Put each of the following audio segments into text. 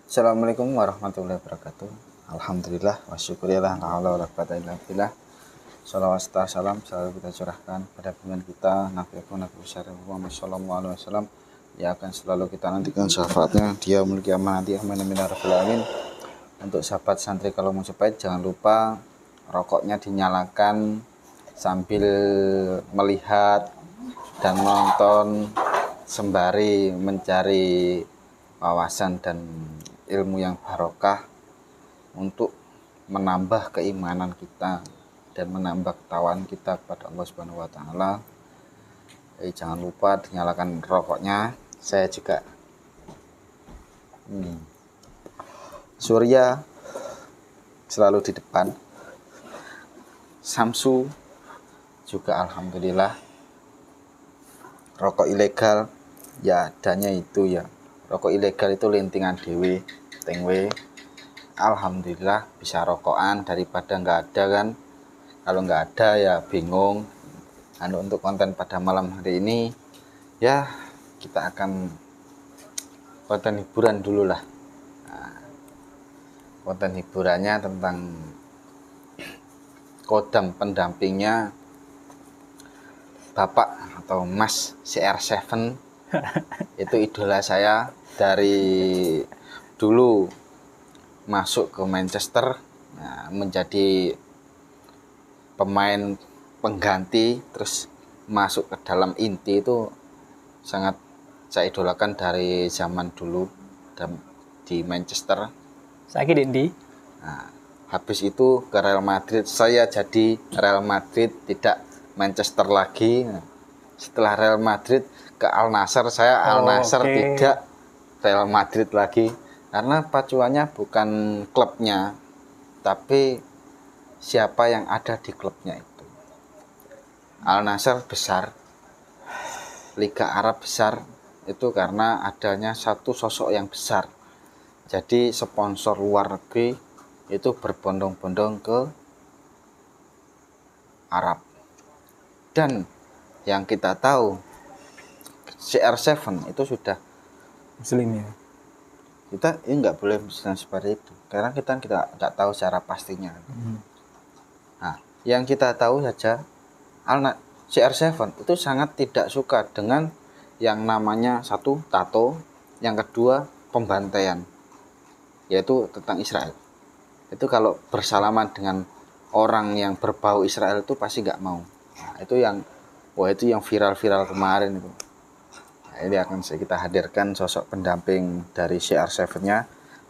Assalamualaikum warahmatullahi wabarakatuh. Alhamdulillah wa syukurillah la haula wala quwata illa billah. Shalawat serta salam selalu kita curahkan pada pemimpin kita Nabi Muhammad sallallahu alaihi wasallam yang akan selalu kita nantikan syafaatnya dia memiliki amanah nanti amin amin ya rabbal alamin. Untuk sahabat santri kalau mau cepet jangan lupa rokoknya dinyalakan sambil melihat dan menonton sembari mencari wawasan dan ilmu yang barokah untuk menambah keimanan kita dan menambah ketakwaan kita kepada Allah Subhanahu wa taala. Jangan lupa dinyalakan rokoknya. Saya juga Surya selalu di depan. Samsu juga alhamdulillah. Rokok ilegal ya adanya itu ya. Rokok ilegal itu lintingan dewe, tengwe. Alhamdulillah bisa rokokan daripada nggak ada kan. Kalau nggak ada ya bingung. Untuk konten pada malam hari ini ya kita akan konten hiburan dulu lah. Konten hiburannya tentang kodam pendampingnya Bapak atau Mas CR7. Itu idola saya dari dulu masuk ke Manchester, menjadi pemain pengganti terus masuk ke dalam inti itu sangat saya idolakan dari zaman dulu di Manchester. Saya di Habis itu ke Real Madrid, saya jadi Real Madrid tidak Manchester lagi. Setelah Real Madrid ke Al Nassr, saya Al Nassr tidak Real Madrid lagi karena pacuannya bukan klubnya tapi siapa yang ada di klubnya itu. Al Nassr besar, Liga Arab besar itu karena adanya satu sosok yang besar. Jadi sponsor luar negeri itu berbondong-bondong ke Arab. Dan yang kita tahu CR7 itu sudah Muslim ya. Kita ini nggak boleh seperti itu karena kita nggak tahu secara pastinya. Nah, yang kita tahu saja CR7 itu sangat tidak suka dengan yang namanya satu tato, yang kedua pembantaian, yaitu tentang Israel. Itu kalau bersalaman dengan orang yang berbau Israel itu pasti nggak mau. Nah, itu yang viral-viral kemarin itu. Nah, ini akan kita hadirkan sosok pendamping dari CR7-nya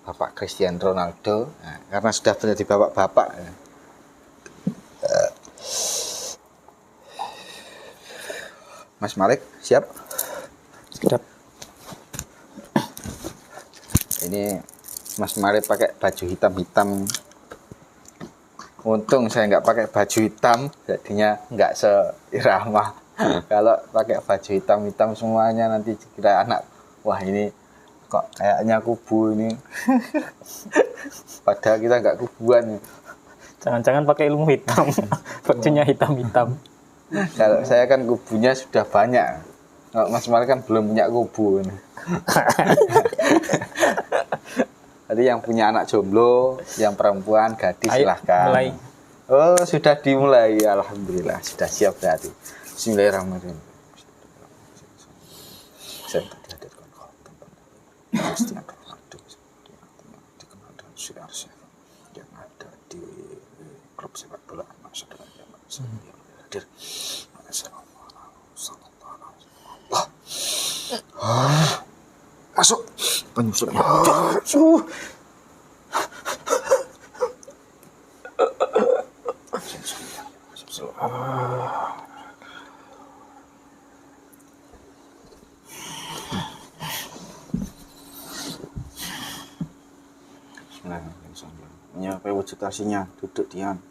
Bapak Cristiano Ronaldo. Nah, karena sudah menjadi bapak-bapak. Mas Malik siap? Siap. Ini Mas Malik pakai baju hitam-hitam. Untung saya nggak pakai baju hitam, jadinya nggak seirama. Kalau pakai baju hitam-hitam semuanya nanti kira anak, wah ini kok kayaknya kubu ini. Padahal kita nggak kubuan. Jangan-jangan pakai ilmu hitam, bajunya hitam-hitam. Kalau saya kan kubunya sudah banyak. Kalau Mas Malik kan belum punya kubu. Jadi yang punya anak jomblo, yang perempuan, gadis silahkan. Mulai. Oh sudah dimulai, alhamdulillah sudah siap berarti. Bismillahirrahmanirrahim. Saya tadi hadirkan Cristiano Ronaldo dikenal dengan CR7 yang ada di klub sepak bola Manchester yang hadir. Masuk penyusunan. Menyapai wujud aslinya, duduk diam.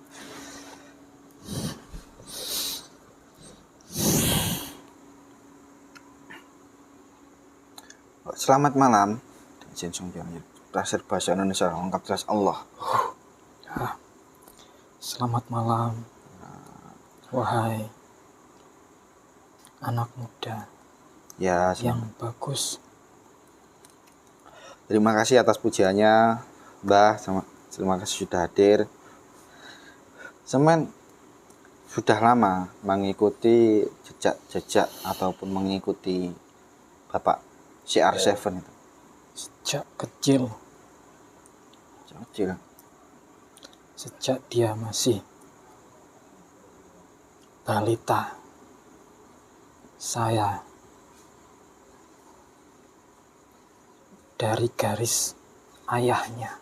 Selamat malam. Tafsir bahasa Indonesia lengkap jelas Allah. Selamat malam, wahai anak muda Ya, yang bagus. Terima kasih atas pujiannya, Mbah. Terima kasih sudah hadir. Semen sudah lama mengikuti jejak-jejak ataupun mengikuti Bapak CR7 itu. Sejak kecil, Kecil. sejak dia masih balita, saya dari garis ayahnya.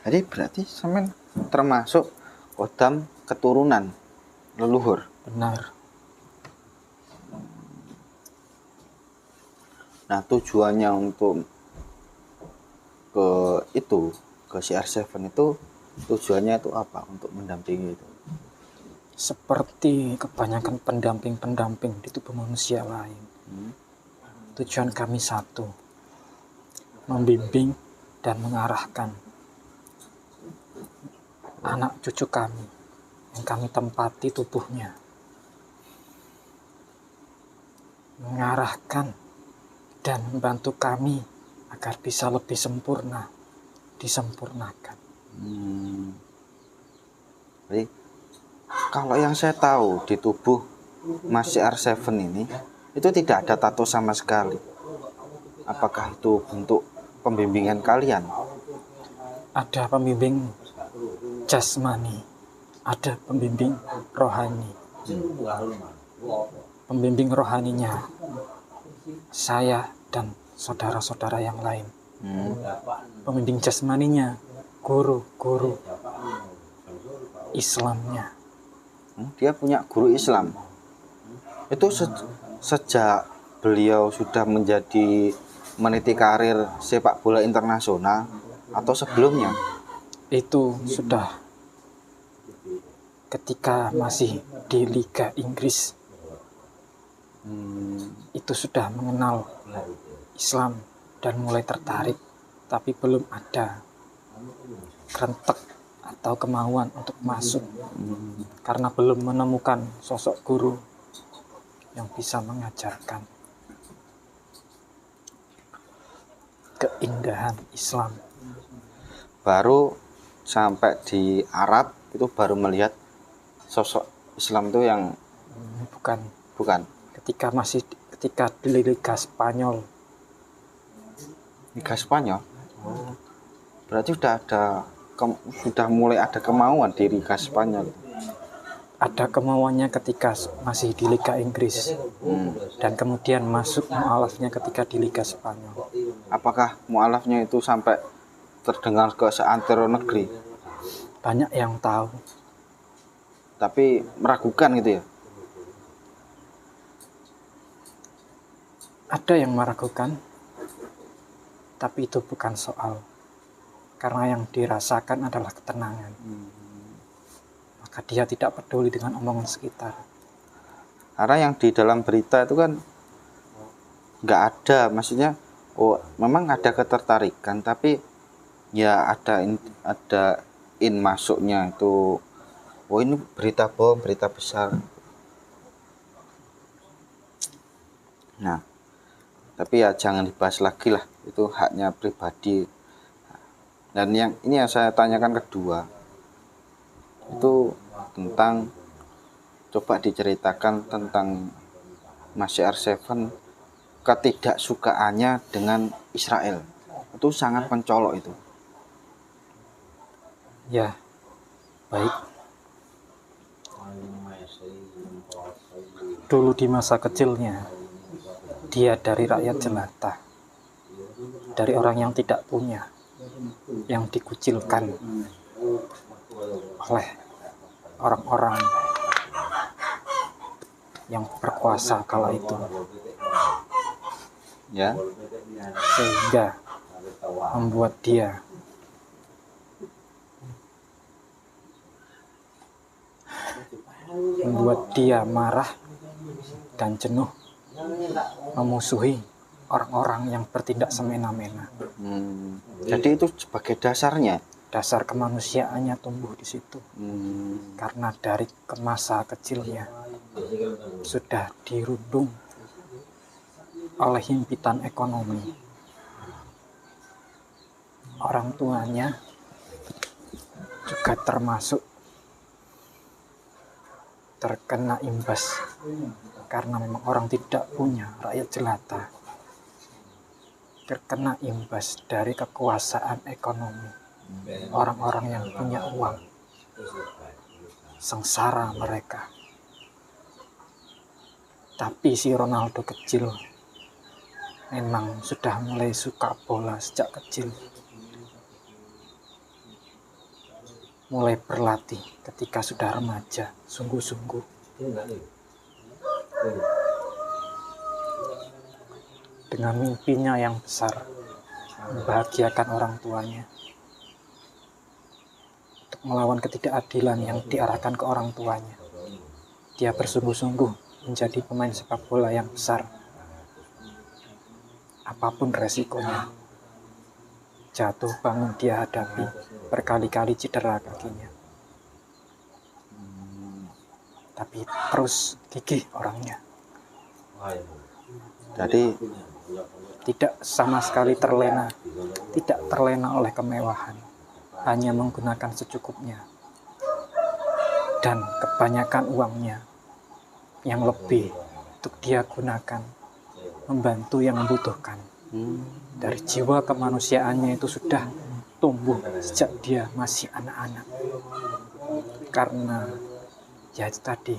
Jadi berarti semen termasuk kodam keturunan leluhur. Benar. Nah, tujuannya untuk ke CR7 itu tujuannya itu apa? Untuk mendampingi itu. Seperti kebanyakan pendamping-pendamping di tubuh manusia lain. Tujuan kami satu, membimbing dan mengarahkan anak cucu kami yang kami tempati tubuhnya. Mengarahkan dan membantu kami agar bisa lebih sempurna, disempurnakan. Jadi kalau yang saya tahu di tubuh Mas CR7 ini itu tidak ada tato sama sekali. Apakah itu bentuk pembimbingan kalian? Ada pembimbing jasmani, ada pembimbing rohani. Pembimbing rohaninya saya dan saudara-saudara yang lain. Pembimbing jasmaninya guru-guru Islamnya. Dia punya guru Islam. Itu sejak beliau sudah meniti karir sepak bola internasional atau sebelumnya? Itu sudah ketika masih di Liga Inggris. Itu sudah mengenal Islam dan mulai tertarik, tapi belum ada kerentek atau kemauan untuk masuk karena belum menemukan sosok guru yang bisa mengajarkan keindahan Islam. Baru sampai di Arab itu baru melihat sosok Islam itu yang bukan ketika di Liga Spanyol. Liga Spanyol. Berarti sudah mulai ada kemauan di Liga Spanyol. Ada kemauannya ketika masih di Liga Inggris dan kemudian masuk mu'alafnya ketika di Liga Spanyol. Apakah mu'alafnya itu sampai terdengar ke seantero negeri? Banyak yang tahu, tapi meragukan gitu ya. ada yang meragukan, tapi itu bukan soal, karena yang dirasakan adalah ketenangan. Maka dia tidak peduli dengan omongan sekitar. Karena yang di dalam berita itu kan nggak ada, maksudnya memang ada ketertarikan, tapi ya ada masuknya itu, ini berita bohong, berita besar. Nah, tapi ya jangan dibahas lagi lah, itu haknya pribadi. Dan yang ini yang saya tanyakan kedua, itu tentang, coba diceritakan tentang Mas CR7 ketidaksukaannya dengan Israel. Itu sangat mencolok itu. Ya, baik. Dulu di masa kecilnya, dia dari rakyat jelata, dari orang yang tidak punya, yang dikucilkan oleh orang-orang yang berkuasa kala itu, Ya, sehingga membuat dia marah dan jenuh memusuhi orang-orang yang bertindak semena-mena. Jadi itu sebagai dasarnya. Dasar kemanusiaannya tumbuh di situ. Karena dari masa kecilnya sudah dirundung oleh himpitan ekonomi. orang tuanya juga termasuk terkena imbas karena memang orang tidak punya, rakyat jelata terkena imbas dari kekuasaan ekonomi. Orang-orang yang punya uang sengsara mereka. Tapi si Ronaldo kecil memang sudah mulai suka bola sejak kecil. Mulai berlatih ketika sudah remaja, sungguh-sungguh. Dengan mimpinya yang besar, membahagiakan orang tuanya. Untuk melawan ketidakadilan yang diarahkan ke orang tuanya. Dia bersungguh-sungguh menjadi pemain sepak bola yang besar. Apapun resikonya. Jatuh bangun dia hadapi, berkali-kali cedera kakinya. Tapi terus gigih orangnya. Jadi Tidak sama sekali terlena, tidak terlena oleh kemewahan, hanya menggunakan secukupnya. Dan kebanyakan uangnya yang lebih untuk dia gunakan membantu yang membutuhkan. Dari jiwa kemanusiaannya itu sudah tumbuh sejak dia masih anak-anak. Karena ya itu tadi,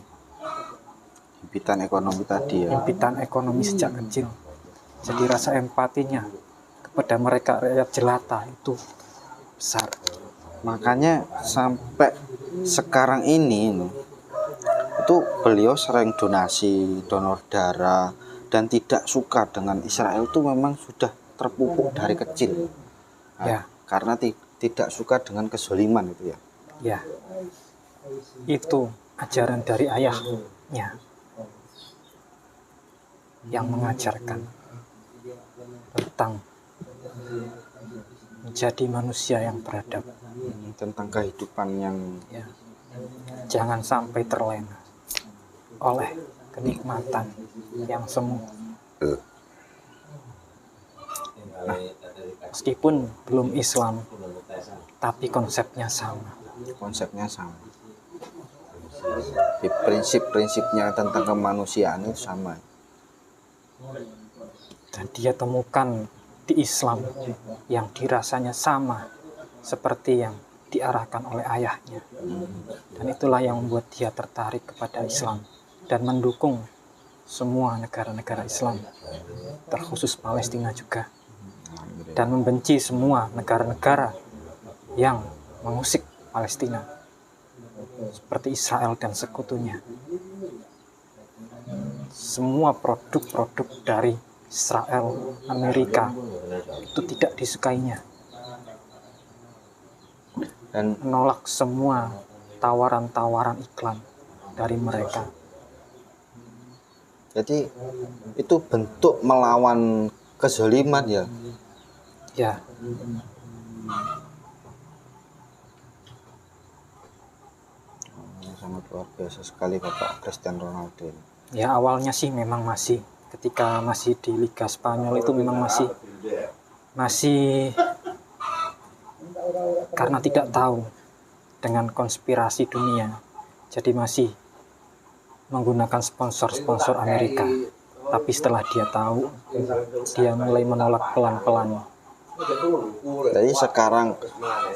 impitan ekonomi tadi ya. impitan ekonomi sejak kecil. Jadi rasa empatinya kepada mereka rakyat jelata itu besar. Makanya sampai sekarang ini itu beliau sering donasi, donor darah, dan tidak suka dengan Israel itu memang sudah terpupuk dari kecil. Nah, Ya. Karena tidak suka dengan kezaliman itu ya. Ya, itu ajaran dari ayahnya yang mengajarkan tentang menjadi manusia yang beradab. Tentang kehidupan yang Ya. Jangan sampai terlena oleh kenikmatan yang semu. Nah, meskipun belum Islam, tapi konsepnya sama. konsepnya sama. Prinsip-prinsipnya tentang kemanusiaan itu sama. Dan dia temukan di Islam yang dirasanya sama seperti yang diarahkan oleh ayahnya. Dan itulah yang membuat dia tertarik kepada Islam dan mendukung semua negara-negara Islam, terkhusus Palestina juga. Dan membenci semua negara-negara yang mengusik Palestina, seperti Israel dan sekutunya. Semua produk-produk dari Israel, Amerika itu tidak disukainya. Dan Menolak semua tawaran-tawaran iklan dari mereka. jadi itu bentuk melawan kezaliman ya. Ya, Sangat luar biasa sekali Bapak Cristiano Ronaldo. ya awalnya sih memang masih ketika masih di Liga Spanyol itu memang masih karena tidak tahu dengan konspirasi dunia, jadi masih menggunakan sponsor-sponsor Amerika. Tapi setelah dia tahu, dia mulai menolak pelan-pelan. Jadi sekarang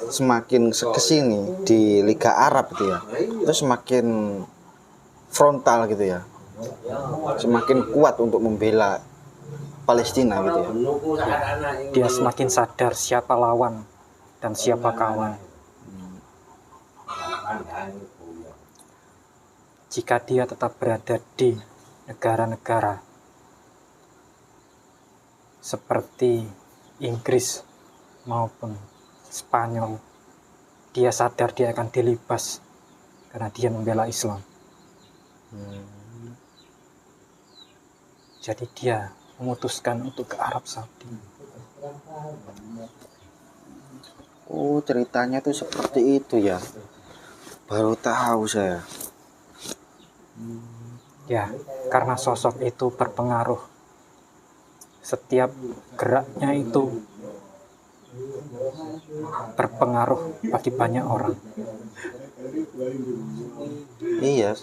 semakin kesini di Liga Arab gitu ya, itu semakin frontal gitu ya, semakin kuat untuk membela Palestina gitu ya. Dia semakin sadar siapa lawan dan siapa kawan. Jika dia tetap berada di negara-negara seperti Inggris maupun Spanyol, dia sadar dia akan dilibas karena dia membela Islam. Jadi dia memutuskan untuk ke Arab Saudi. Oh, ceritanya tuh seperti itu ya. Baru tahu saya. Ya, karena sosok itu berpengaruh. Setiap geraknya itu berpengaruh bagi banyak orang, Iya,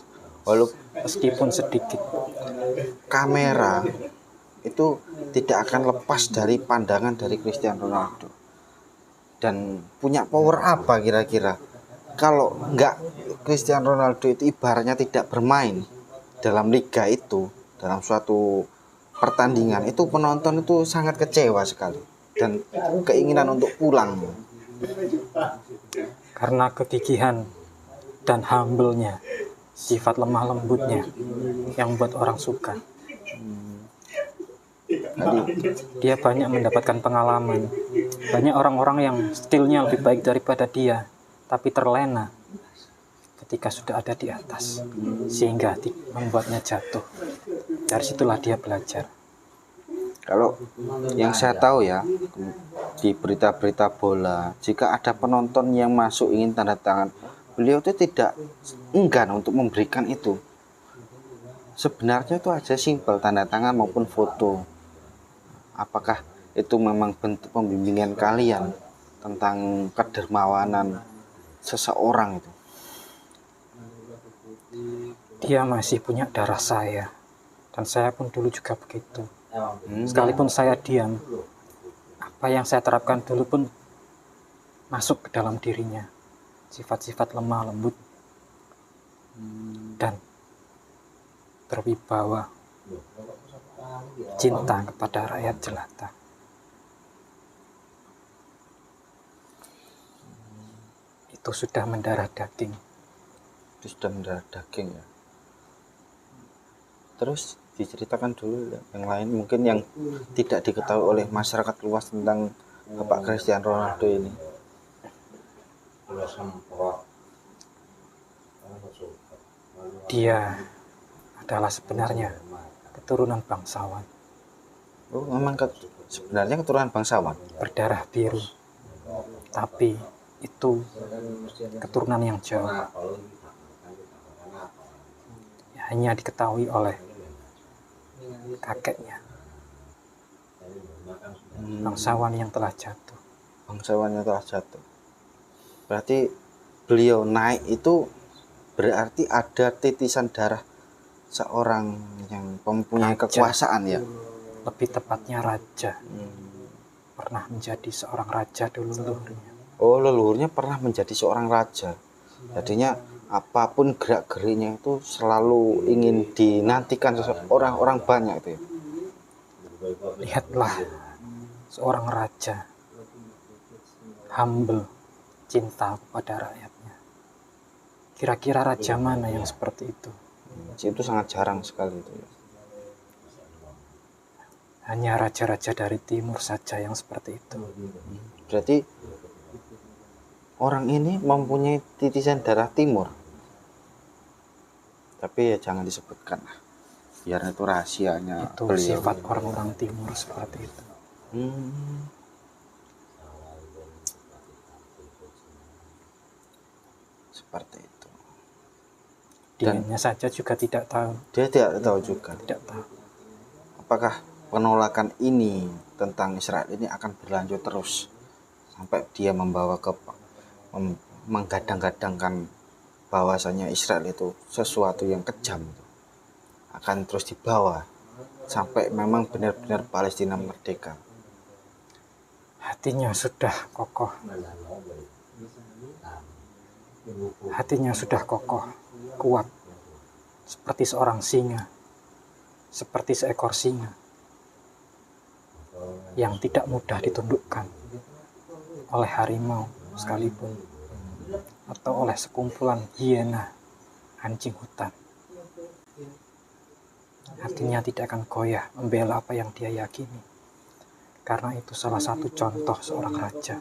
walaupun meskipun sedikit. kamera itu tidak akan lepas dari pandangan dari Cristiano Ronaldo. Dan punya power apa kira-kira? Kalau nggak Cristiano Ronaldo itu ibaratnya tidak bermain dalam liga itu, dalam suatu pertandingan itu, penonton itu sangat kecewa sekali dan keinginan untuk pulang. Karena kegigihan dan humble-nya, sifat lemah lembutnya yang buat orang suka. Dia banyak mendapatkan pengalaman. Banyak orang-orang yang skillnya lebih baik daripada dia, tapi terlena ketika sudah ada di atas, sehingga membuatnya jatuh. Dari situlah dia belajar. Kalau yang saya tahu ya, di berita-berita bola, jika ada penonton yang masuk ingin tanda tangan, beliau itu tidak enggan untuk memberikan itu. Sebenarnya itu aja simpel, tanda tangan maupun foto. Apakah itu memang bentuk pembimbingan kalian tentang kedermawanan seseorang itu? Dia masih punya darah saya, dan saya pun dulu juga begitu. Sekalipun saya diam, apa yang saya terapkan dulu pun masuk ke dalam dirinya. Sifat-sifat lemah lembut dan berwibawa, cinta kepada rakyat jelata. Itu sudah mendarah daging. Itu sudah mendarah daging ya. Terus diceritakan dulu yang lain mungkin yang tidak diketahui oleh masyarakat luas tentang Bapak Cristiano Ronaldo ini. Dia adalah sebenarnya keturunan bangsawan, Oh, memang sebenarnya keturunan bangsawan. berdarah biru, tapi itu keturunan yang jauh, hanya diketahui oleh kakeknya, bangsawan yang telah jatuh. Bangsawannya telah jatuh. Berarti beliau naik itu berarti ada titisan darah seorang yang mempunyai Raja. kekuasaan ya. Lebih tepatnya raja. Pernah menjadi seorang raja dulu. Oh, leluhurnya pernah menjadi seorang raja. Jadinya apapun gerak-geriknya itu selalu ingin dinantikan orang-orang banyak itu ya. Lihatlah seorang raja, humble, cinta kepada rakyatnya. Kira-kira raja mana yang seperti itu? Itu sangat jarang sekali itu ya. Hanya raja-raja dari timur saja yang seperti itu. Berarti orang ini mempunyai titisan darah timur. Tapi ya jangan disebutkan lah. Biar itu rahasianya Itu beliau. sifat orang-orang timur seperti itu. Seperti itu. Dianya saja juga tidak tahu. Dia tidak tahu juga. Tidak tahu. Apakah penolakan ini tentang Israel ini akan berlanjut terus sampai dia membawa ke menggadang-gadangkan bahwasanya Israel itu sesuatu yang kejam, akan terus dibawa sampai memang benar-benar Palestina merdeka. Hatinya sudah kokoh. Hatinya sudah kokoh, kuat, seperti seorang singa, seperti seekor singa yang tidak mudah ditundukkan oleh harimau sekalipun, atau oleh sekumpulan hiena, anjing hutan. Hatinya tidak akan goyah membela apa yang dia yakini, karena itu salah satu contoh seorang raja.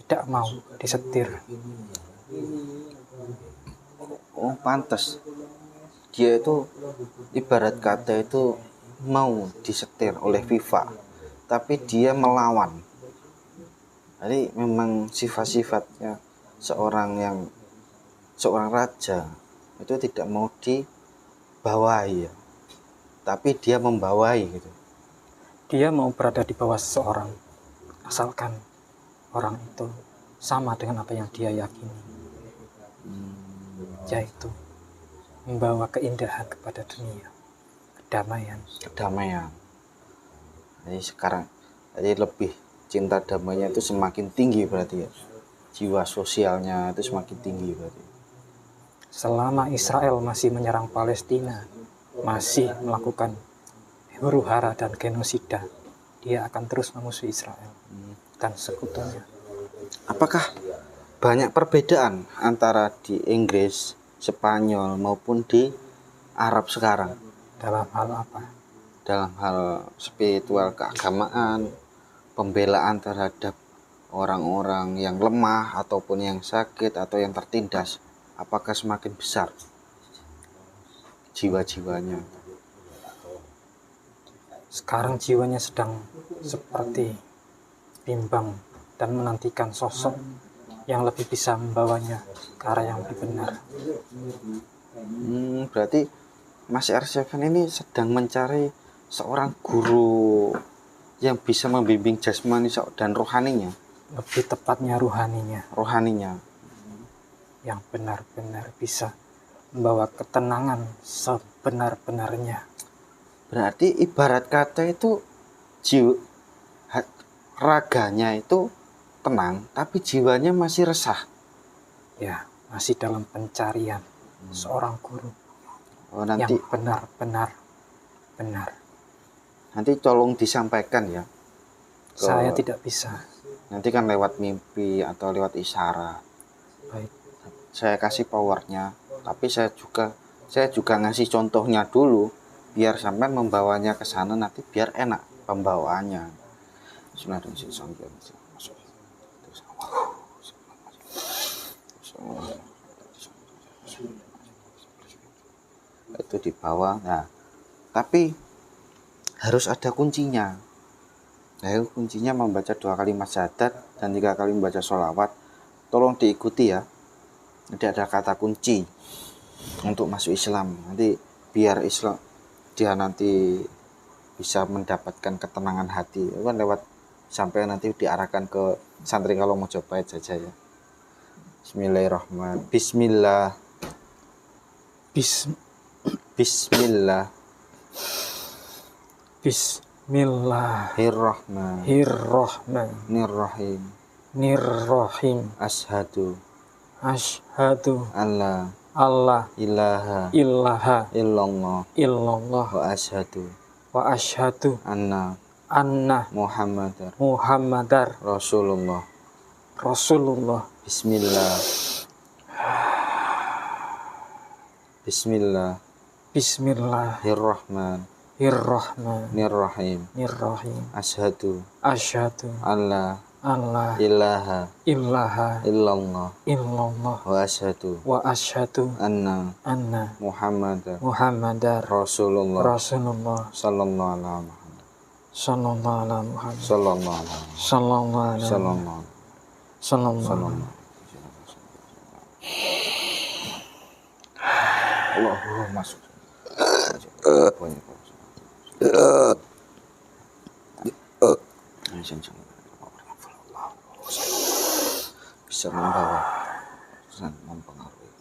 Tidak mau disetir. Oh, pantas. Dia itu ibarat kata itu mau disetir oleh FIFA, tapi dia melawan. Jadi memang sifat-sifatnya seorang raja itu tidak mau dibawahi ya, tapi dia membawahi gitu. Dia mau berada di bawah seseorang, asalkan orang itu sama dengan apa yang dia yakini, yaitu membawa keindahan kepada dunia, kedamaian. Kedamaian. Jadi sekarang lebih cinta damainya itu semakin tinggi berarti ya. Jiwa sosialnya itu semakin tinggi berarti. Selama Israel masih menyerang Palestina, masih melakukan huru-hara dan genosida, dia akan terus memusuhi Israel dan sekutunya. Apakah banyak perbedaan antara di Inggris, Spanyol maupun di Arab sekarang? Dalam hal apa? Dalam hal spiritual, keagamaan, pembelaan terhadap orang-orang yang lemah ataupun yang sakit atau yang tertindas, apakah semakin besar jiwa-jiwanya? Sekarang jiwanya sedang seperti bimbang dan menantikan sosok yang lebih bisa membawanya ke arah yang lebih benar. Berarti Mas R7 ini sedang mencari seorang guru yang bisa membimbing jasmani dan rohaninya. Lebih tepatnya Rohaninya. Yang benar-benar bisa membawa ketenangan sebenar-benarnya. Berarti ibarat kata itu raganya itu tenang, tapi jiwanya masih resah. Ya, masih dalam pencarian seorang guru Nanti yang benar-benar benar. Nanti tolong disampaikan ya. Saya tidak bisa. Nanti kan lewat mimpi atau lewat isyarat. Baik. Saya kasih powernya, tapi saya juga ngasih contohnya dulu, biar sampai membawanya ke sana nanti biar enak pembawaannya. Itu dibawa. Nah, tapi harus ada kuncinya. Nah, kuncinya membaca 2 kalimat syahadat dan 3 kali membaca sholawat. Tolong diikuti ya. Nanti ada kata kunci untuk masuk Islam. Nanti biar Islam dia nanti bisa mendapatkan ketenangan hati. Itu kan lewat sampai nanti diarahkan ke santri kalau mau coba saja ya. Bismillahirrahmanirrahim. Bismillah. Bismillahirrahmanirrahim. Asyhadu Allah ilaha illallah wa asyhadu anna Muhammadar Rasulullah. Bismillahirrahmanirrahim. Asyhadu alla ilaha illallah wa asyhadu anna Muhammadar Rasulullah. Sallallahu Allahumma masuk. Bisa membawa dan mempengaruhi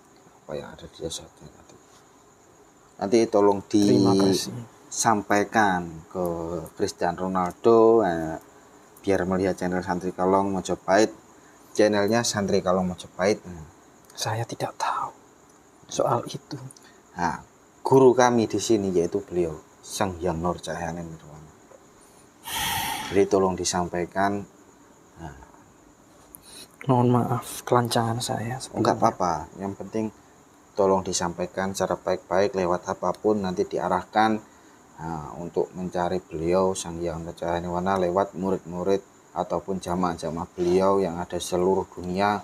apa yang ada di jasadnya nanti tolong disampaikan ke Cristiano Ronaldo biar melihat channel Santri Kalong Mojopahit. Channelnya Santri Kalong Mojopahit. Saya tidak tahu soal itu. Nah, guru kami di sini yaitu beliau Sang Hyang Nur Cahyane Nirwana. Jadi tolong disampaikan. Mohon maaf kelancangan saya. Enggak apa-apa, yang penting tolong disampaikan secara baik-baik lewat apapun, nanti diarahkan untuk mencari beliau Sang Hyang Nur Cahyane Nirwana lewat murid-murid ataupun jamaah-jamaah beliau yang ada seluruh dunia.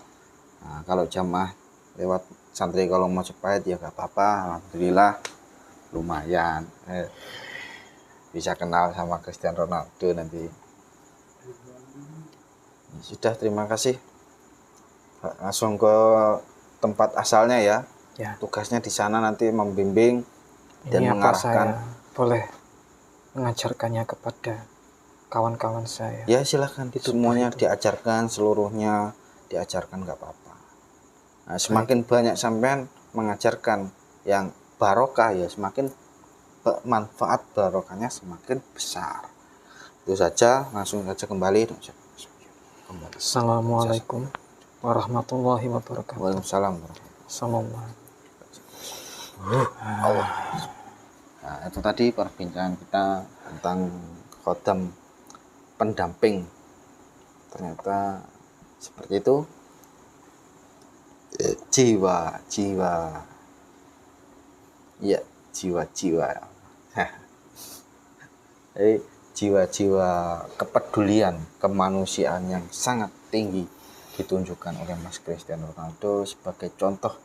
Nah, kalau jamaah lewat Santri Kalong Mojopahit ya gak apa-apa, alhamdulillah lumayan bisa kenal sama Cristiano Ronaldo nanti. Sudah, terima kasih. Langsung ke tempat asalnya ya. Tugasnya di sana nanti membimbing dan ini mengarahkan. Saya boleh mengajarkannya kepada kawan-kawan saya. Ya silahkan semuanya diajarkan, seluruhnya diajarkan, nggak apa-apa. Nah, semakin banyak sampean mengajarkan yang barokah, ya semakin manfaat barokahnya semakin besar. Itu saja, langsung saja kembali. Assalamualaikum warahmatullahi wabarakatuh. Waalaikumsalam. Sallallahu. Allah. Nah, itu tadi perbincangan kita tentang khodam pendamping. Ternyata seperti itu. Jiwa-jiwa. Ya, jiwa-jiwa. Jiwa-jiwa kepedulian kemanusiaan yang sangat tinggi ditunjukkan oleh Mas Cristiano Ronaldo sebagai contoh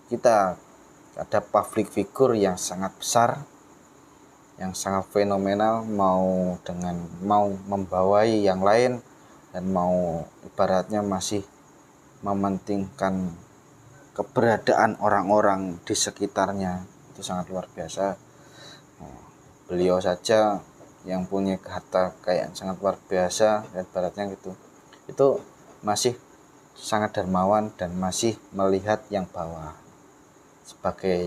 kita. Ada public figure yang sangat besar, yang sangat fenomenal, mau membawai yang lain dan mau ibaratnya masih mementingkan keberadaan orang-orang di sekitarnya. Itu sangat luar biasa. Beliau saja yang punya harta kayak sangat luar biasa, ibaratnya gitu, itu masih sangat dermawan dan masih melihat yang bawah sebagai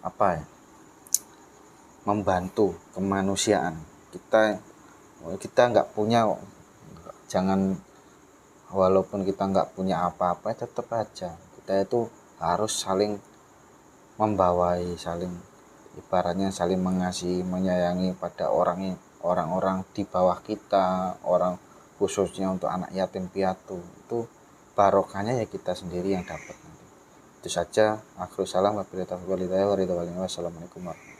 apa ya, membantu kemanusiaan. Kita nggak punya, jangan, walaupun kita nggak punya apa-apa, tetap aja kita itu harus saling membawai, saling ibaratnya saling mengasihi, menyayangi pada orang-orang di bawah kita, orang khususnya untuk anak yatim piatu. Itu barokahnya ya kita sendiri yang dapat. Itu saja. Akhirul salam. Wassalamualaikum warahmatullahi wabarakatuh.